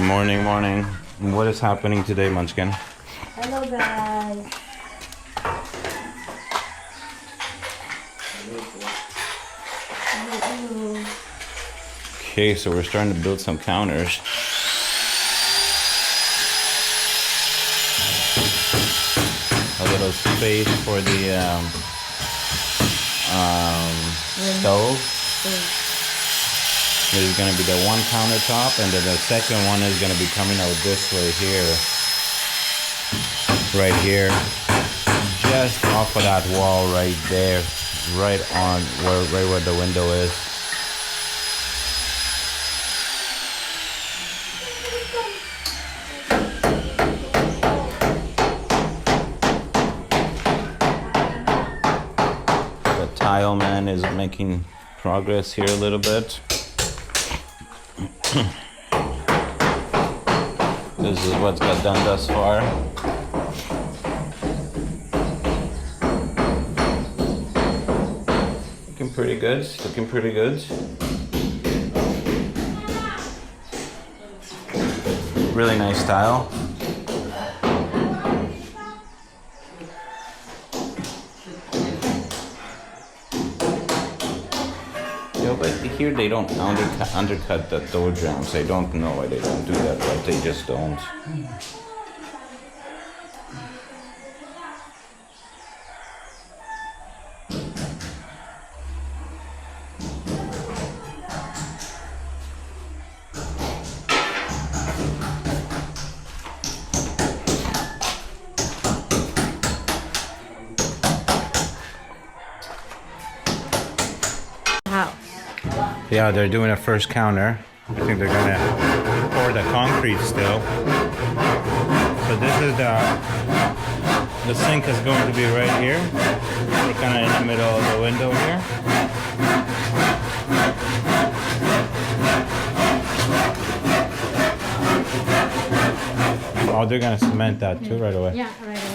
Morning, morning. What is happening today, Munchkin? Hello, guys. Hello. Okay, so we're starting to build some counters. A little space for the stove. There's going to be the one countertop, and then the second one is going to be coming out this way here. Right here. Just off of that wall right there. Right where the window is. The tile man is making progress here a little bit. This is what's got done thus far. Looking pretty good. Looking pretty good. Really nice tile. Yeah, but here they don't undercut the door jambs. I don't know why they don't do that, but they just don't. How? Yeah, they're doing a first counter. I think they're gonna pour the concrete still. So this is the sink is going to be right here. We're kind of in the middle of the window here. Oh, they're gonna cement that too right away. Yeah, right away.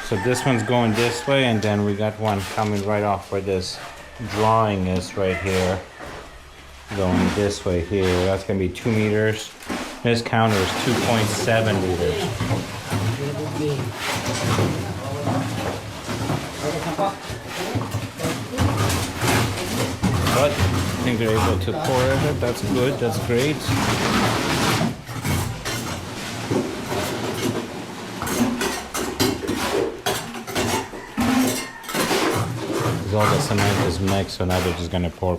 So this one's going this way, and then we got one coming right off where this drawing is right here. Going this way here. That's gonna be 2 meters. This counter is 2.7 meters. But I think they're able to pour it. That's good. That's great. All the cement is mixed, so now they're just gonna pour.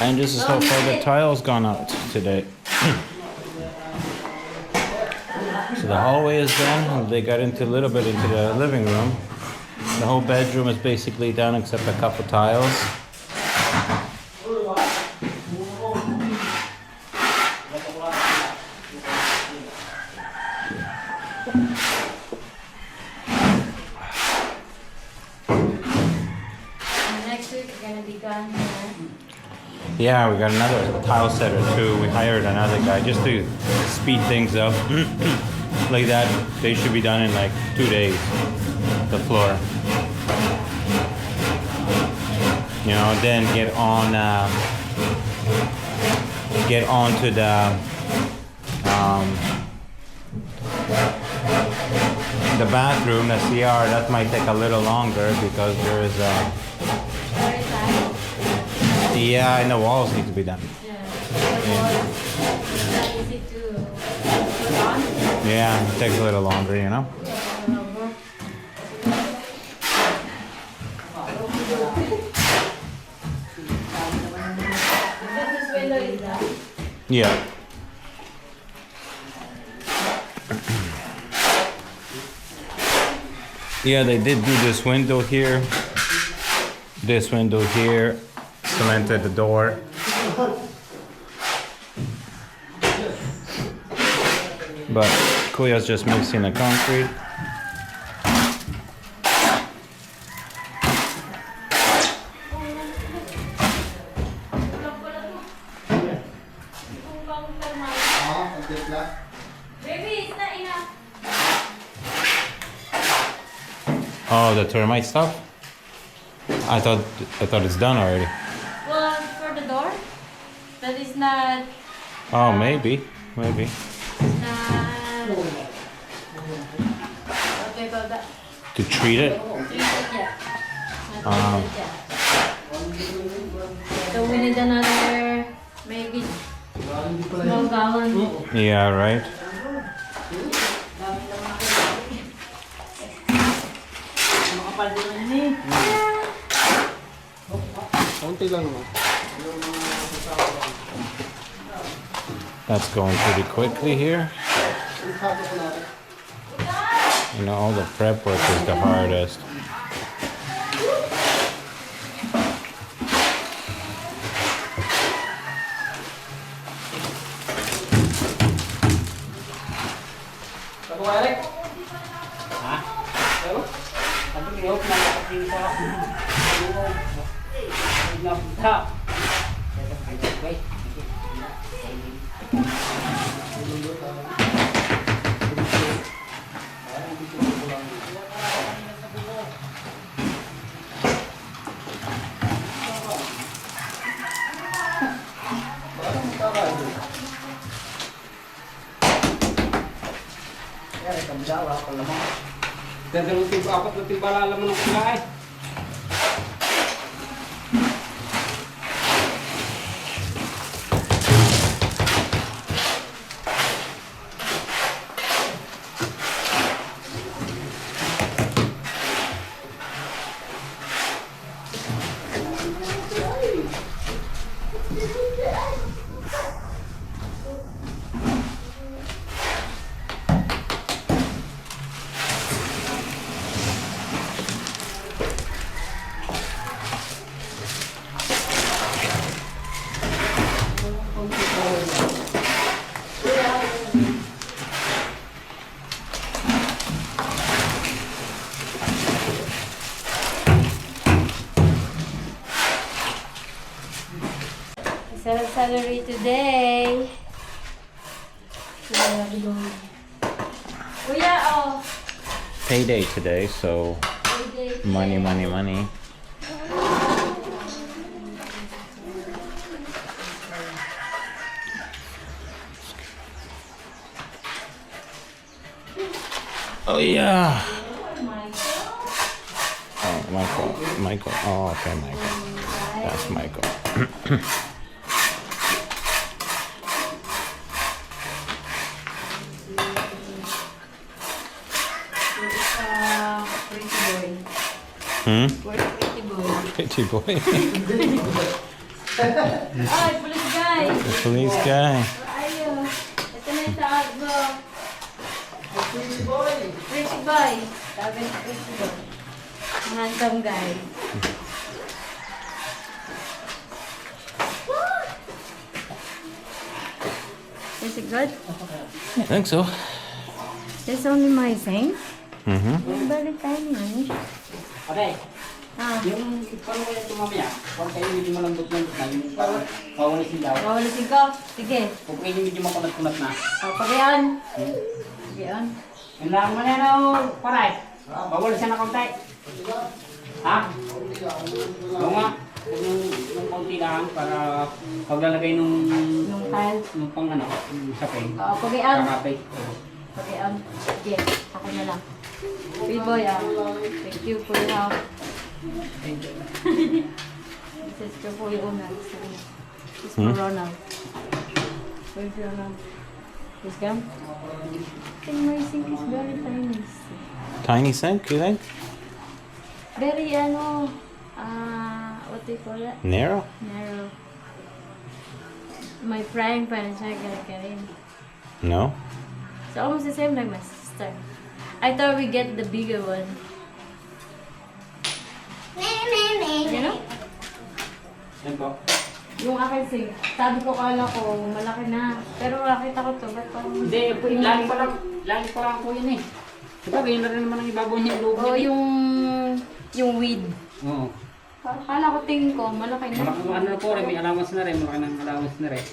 And this is how far the tile's gone out today. So the hallway is done. They got into a little bit into the living room. The whole bedroom is basically done except a couple tiles. Next week we're gonna be done here. Yeah, we got another tile setter too. We hired another guy just to speed things up. Like that, they should be done in like 2 days. The floor. You know, then get on to the bathroom, the CR. That might take a little longer because there is a. Yeah, and the walls need to be done. Yeah, it takes a little longer, you know? Yeah. Yeah, they did do this window here. This window here, cemented the door. But Kuya's just mixing the concrete. Baby, it's not enough. Oh, the termite stuff? I thought it's done already. Well, for the door, that is not. Oh, maybe. Not. What do you call that? To treat it? Treated yet. Not treated yet. So we need another, maybe small gallon. Yeah, right. That's going pretty quickly here. You know, all the prep work is the hardest. Dadalawang timba, apat na timba lalaman ng kulay. Sarap salary today. Kuya, oh. Payday today, so money. Oh yeah. Oh, Michael. Oh, okay, Michael. That's Michael. Pretty boy. Ay, police guy. The police guy. Ayo. Ito na yung tawag mo. Pretty boy. Sabi ng pretty boy. Ang handsome guy. Is it good? I think so. That's only my thing. Mm-hmm. It's very tiny, man. Aday, Ah, yung paano kaya ito mamaya? Kung kayo medyo malambot-lambot na, yung pawalisin daw. mawalisin ko. Sige. Kung kayo medyo makunat-kunat na. O, pagayon. Pagayon. Yung lang mo na yan, paray. Pawalisin na kaunti. Ha? Oo nga. Yung kaunti lang para paglalagay nung Yung tile. nung pang ano, yung sapay. O, pagayon. Kakapay. Pagayon. Sige. Ako na lang. Big boy, thank you for your help. This is for your owner. This is for Ronald. Where's Ronald? This gum? I think my sink is very tiny. Tiny sink, you think? Very, what do you call that? Narrow? Narrow. My frying pan is not gonna get in. No? It's almost the same like my sister. I thought we get the bigger one. You know? Yan po. Yung akin sink, sabi ko kala ko malaki na. Pero nakita ko to, ba't parang... Hindi, lagi pa lang po yun eh. Diba, ganyan na rin naman ang ibabaw niya yung loob Oo, niya. yung weed. Oo. Kala ko tingin ko, malaki na. Malaki ano na po rin, may allowance na rin, malaki ng allowance na rin.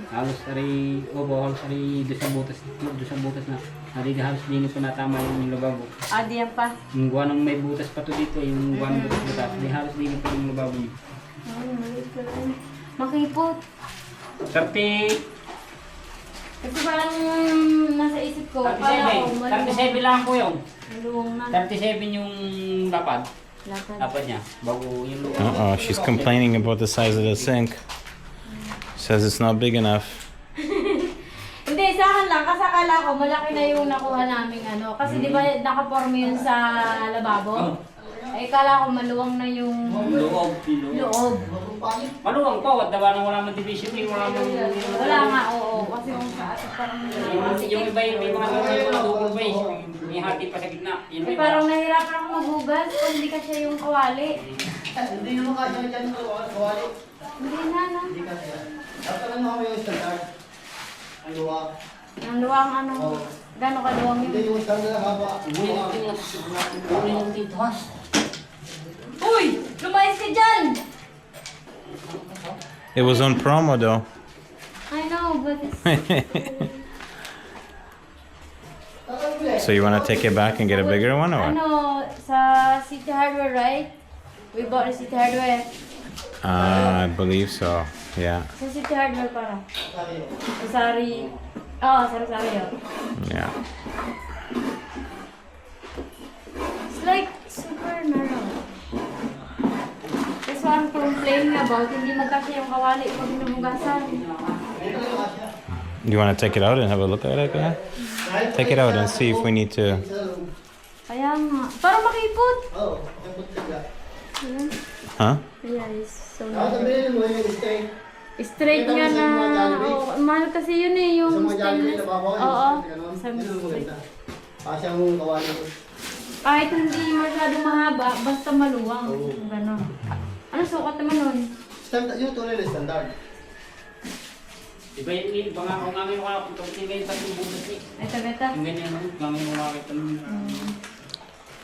Halos rin, halos rin doon sa butas na. Hindi halos din po natama yung lababo. Ah, diyan pa. Yung gawa ng may butas pa to dito, yung gawa ng butas, hindi halos din po yung lababo niya. Ay, maliit ka rin. Makipot. 30, Kasi parang nasa isip ko, kala ko 37 lang po yun. maluwang na. 37 yung lapad. Lapad. Lapad niya, bago yung loob. Uh-oh, she's complaining about the size of the sink. Says it's not big enough. Hindi, sa akin lang. Kasi akala ko malaki na yung nakuha naming ano. Kasi di ba nakaporme yun sa lababo? Ay, kala ko maluwang na yung Loob. loob. Maluwang po, at dawa nang wala mang division eh, wala mang... Wala nga, oo. Kasi yung sa atin parang Yung iba yung may mga double pa eh, may hati pa sa gitna. Yun eh, may parang nahirapan ako maghugas kung hindi kasi yung kawali. Hindi naman kasi dyan kawali. Hindi na, no? Hindi kasi. Dapat lang mo yung standard. Ang luwa. Ang luwang ano, gano'ng kaluwang Hindi yun. yung standard na haba. Uy! Lumayas ka dyan! It was on promo though. I know, but it's... So you want to take it back and get a bigger one or what? Ano, sa City Hardware, right? We bought the City Hardware. I believe so. Yeah. Sa City Hardware para. Sa Sari... Oo, Sari-Sari yun. Yeah. It's like super narrow. That's what I'm complaining about. Hindi magkasya yung kawali pag hinuhugasan. You want to take it out and have a look at it? Yeah? Take it out and see if we need to. Kaya nga. Parang makipot. Oo, kapot sila. Ayan. Huh? Kaya is so Tapos sabihin mo yung steak. straight nga na. Oh, mahal kasi yun eh, Sa yung mga Jollibee stainless. na babaw. Oo. Sa Sa straight. Kasi ang kawali ko. Kahit hindi masyadong mahaba, basta maluwang. Ganon. Ano sukat naman nun? Standard, yung tunay na standard. Iba yung iba nga, kung ngayon ko kung tumitin ngayon sa yung butas eh. Ito, ito. Yung ganyan, ngayon mo makakita ng...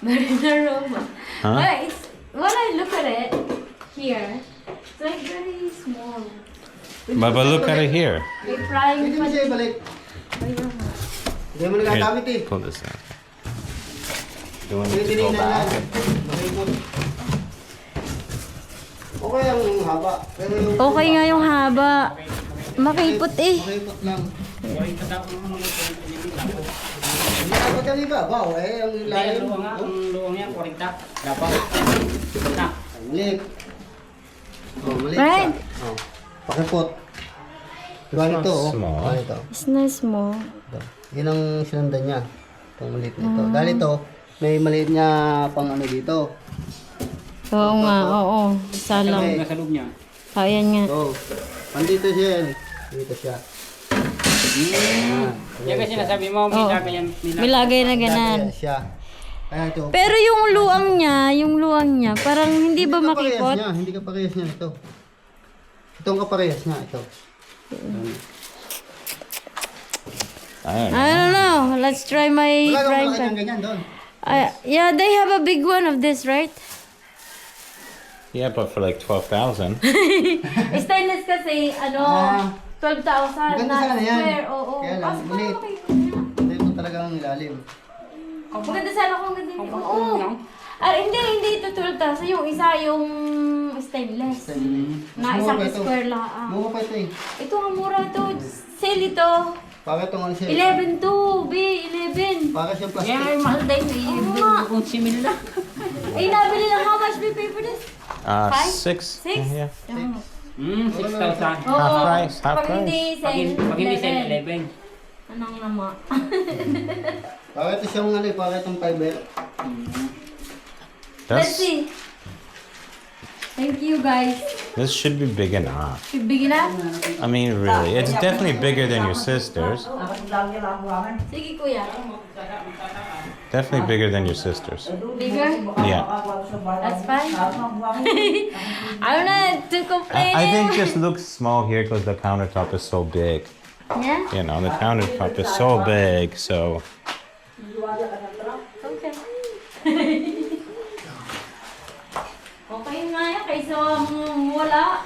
Very narrow. Huh? But it's, when I look at it here, it's like very small. But look at it here. May frying Pwede mo pan. siya ibalik. Ayun. Hindi mo nagagamit eh. Pull this out. You want Pwede it to go tinignan lang. back? Makikot. Okay ang haba. Pero yung... Okay nga yung haba. Makipot eh. Makikot lang. Wala yung tatapos mo naman ito. Hindi dapat yung iba. Wow, eh. Ang Dahil lalim. luwang nga, ang luwang niya, 40. Dapat. Na. Maliit. Oh, maliit Right. siya. Oh. Pakipot. Diba nito, oh. small. Diba nito? It's nice mo. Ito. Yun ang sinundan niya. Itong maliit nito. Dahil ito, may maliit niya pang ano dito. Oo nga, oo. Isa Alam lang. nga sa loob niya. Ayan nga. So, andito siya yan. Dito siya. Yan kasi sinasabi mo, may Oo. lagay yan. May lagay na ganan. Dati siya. Kaya ito. Pero yung luwang niya, parang hindi ba ka parehas makipot? niya, hindi ka parehas niya ito. Itong kaparehas niya, ito. I don't know. I don't know. Let's try my Wala kang frying malaki pan. ng ganyan doon. Yeah, they have a big one of this, right? Yeah, but for like 12,000. Stainless kasi, ano, Ah. 12,000 Maganda na sana yan. square. Oo. Kaya lang, Kasi parang maliit. makipot niya. Ito talagang ilalim. Maganda sana kung ganda yun. Oo. Oo. Ah, hindi ito 12,000. Yung isa, yung stainless. Na isang square lang. Ah. Mukha pa ito eh. Ito ang mura ito. Sale ito. Bakit itong ano siya? 11 to, B. 11. Bakit siyang plastic? Yan ay mahal din eh. Oo nga. Kung simil na. Ay, nabili lang. How much we pay for this? Five? 6. 6? Yeah. 6,000. Oo. Half price, half Pag hindi sale, Pag hindi sale, 11. 11. Anong nama? Bakit ito siyang ano eh? Bakit itong fiber? Let's That's, see. Thank you, guys. this should be big enough. Bigyan na? I mean, really. It's definitely bigger than your sister's. Sige, kuya. Definitely bigger than your sister's. Bigger? Yeah. That's fine. I'm not to complain. I think this looks small here because the countertop is so big. Yeah? You know, the countertop is so big, so. Okay. Okay nga yan, kaysa wala.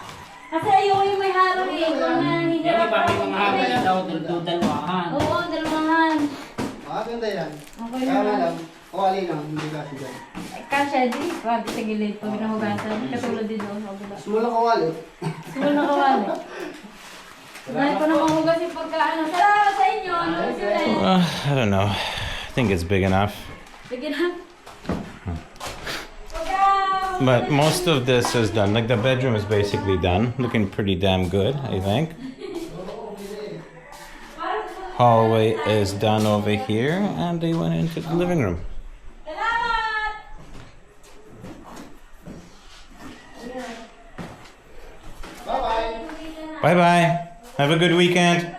Kasi ayoko yung may harang eh. Ikaw na hindi Yan, iba may mga haba na daw, dalawahan. Oo, dalawahan. Maganda yan. Okay Kaya na. lang, kawali lang, hindi kasi dyan. Kasha, di. Wag sa gilid pag nahugasan. Katulad din doon sa kabila. Small na kawali. Sumunod na kawali. Dahil ko na mahugas yung pagkaano. Salamat sa inyo. Ano sila? I don't know. I think it's big enough. Bigyan na. But most of this is done. Like the bedroom is basically done. Looking pretty damn good, I think. Hallway is done over here, and they went into the living room. Salamat! Bye-bye. Bye bye. Have a good weekend.